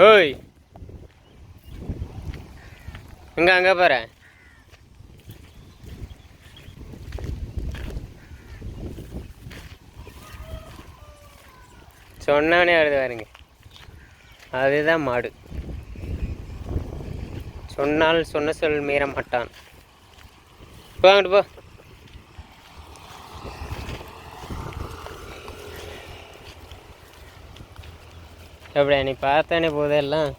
ஓய் எங்க அங்கே போகிற? சொன்னவனே வருது பாருங்க, அதுதான் மாடு. சொன்னால் சொன்ன சொல் மீற மாட்டான். போ அங்கிட்டு போ. அப்படியா நீ பார்த்தானே போதெல்லாம்.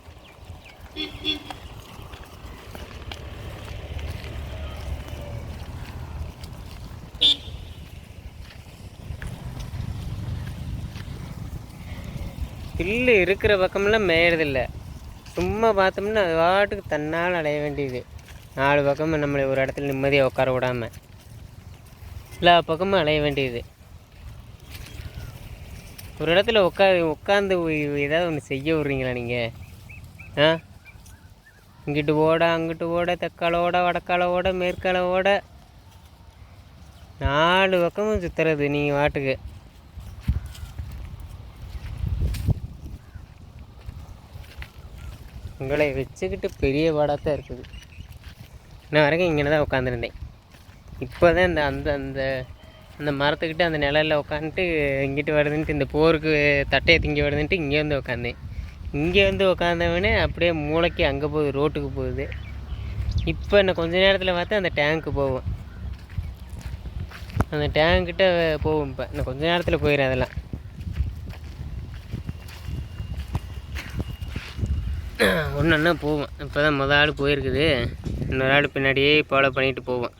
புல்லு இருக்கிற பக்கமெல்லாம் மேயறதில்ல. சும்மா பார்த்தோம்னா அது பாட்டுக்கு தன்னால் அடைய வேண்டியது. 4 பக்கமும் நம்மளை ஒரு இடத்துல நிம்மதியாக உட்கார விடாமல் எல்லா பக்கமும் அலைய வேண்டியது. ஒரு இடத்துல உட்காந்து ஏதாவது ஒன்று செய்ய விட்றீங்களா நீங்கள்? ஆ, இங்கிட்டு ஓட அங்கிட்டு ஓட, தெற்கால ஓட, வடக்கால ஓட, மேற்கால ஓட, 4 பக்கமும் சுற்றுறது நீங்கள் வாட்டுக்கு. உங்களை வச்சுக்கிட்டு பெரிய பாடாகத்தான் இருக்குது. இன்ன வரைக்கும் இங்கே தான் உட்காந்துருந்தேன். இப்போ தான் இந்த அந்த அந்த அந்த மரத்துக்கிட்ட அந்த நிழலில் உட்காந்துட்டு இங்கிட்டு வருதுன்ட்டு, இந்த போருக்கு தட்டையை திங்க வருதுன்ட்டு இங்கே வந்து உட்காந்தேன். இங்கே வந்து உட்காந்தவனே அப்படியே மூளைக்கு அங்கே போகுது, ரோட்டுக்கு போகுது. இப்போ இன்னும் கொஞ்சம் நேரத்தில் பார்த்தா அந்த டேங்க்கு போகும். அந்த டேங்க்கிட்ட போகும். இப்போ இன்னும் கொஞ்சம் நேரத்தில் போயிடும். அதெல்லாம் ஒன்று ஒன்றா போவோம். இப்போ தான் மொதல் ஆள் போயிருக்குது, இன்னொரு ஆள் பின்னாடியே ஃபாலோ பண்ணிட்டு போவோம்.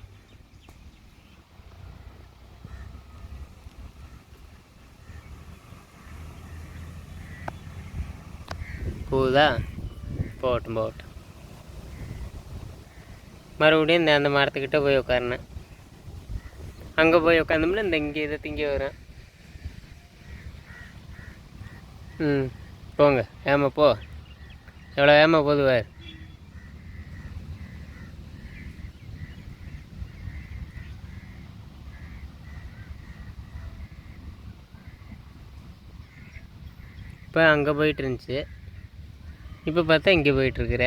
போகுதா? போகட்டும் போகட்டும். மறுபடியும் இந்த அந்த மரத்துக்கிட்ட போய் உட்காருனேன். அங்கே போய் உட்காந்தோம்னா இந்த இங்கே இதை திங்க வரும். போங்க ஏமா போ. எவ்வளோ ஏமா போதுவார். இப்போ அங்கே போயிட்டு இருந்துச்சு, இப்போ பார்த்தா இங்கே போயிட்டுருக்குற.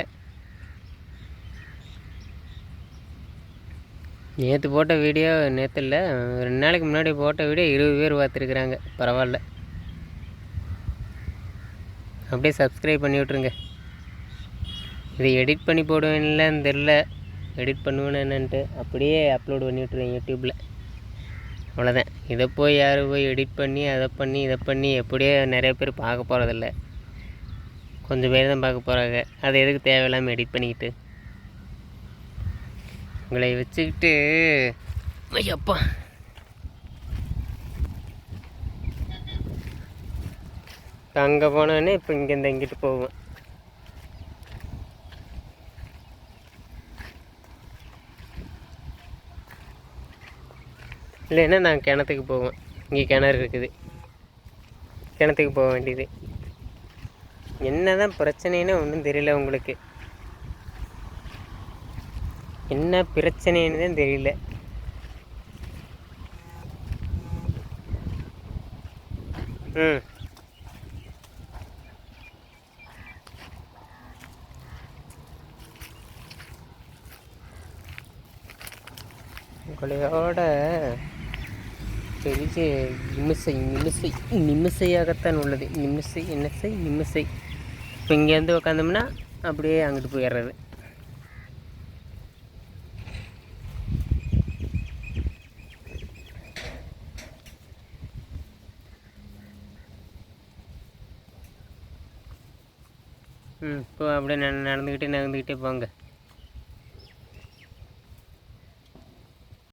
நேற்று போட்ட வீடியோ, நேற்று இல்லை 2 நாளைக்கு முன்னாடி போட்ட வீடியோ 20 பேர் பார்த்துருக்குறாங்க. பரவாயில்ல, அப்படியே சப்ஸ்கிரைப் பண்ணி விட்ருங்க. இதை எடிட் பண்ணி போடுவேன்லான்னு தெரில, எடிட் பண்ணுவேன்னு என்னன்ட்டு அப்படியே அப்லோட் பண்ணி விட்ருவேன் யூடியூப்பில். அவ்வளோதான். இதை போய் யார் போய் எடிட் பண்ணி அதை பண்ணி இதை பண்ணி எப்படியே நிறைய பேர் பார்க்க போகிறதில்ல. கொஞ்சம் பேர் தான் பார்க்க போகிறாங்க. அது எதுக்கு தேவையில்லாமல் எடிட் பண்ணிக்கிட்டு உங்களை வச்சுக்கிட்டு. ஐயப்பா, அங்கே போனோடனே இப்போ இங்கேருந்து இங்கிட்டு போவேன். இல்லைன்னா நான் கிணத்துக்கு போவேன். இங்கே கிணறு இருக்குது, கிணத்துக்கு போக வேண்டியது. என்ன தான் பிரச்சனைன்னு ஒன்றும் தெரியல உங்களுக்கு. என்ன பிரச்சனைன்னு தான் தெரியல. உங்களையோட பெரிய நிமிஷையாகத்தான் உள்ளது. நிமிஷை. இப்போ இங்கேருந்து உட்காந்தோம்னா அப்படியே அங்கிட்டு போயிடுறது. இப்போ அப்படியே நடந்துக்கிட்டே போங்க.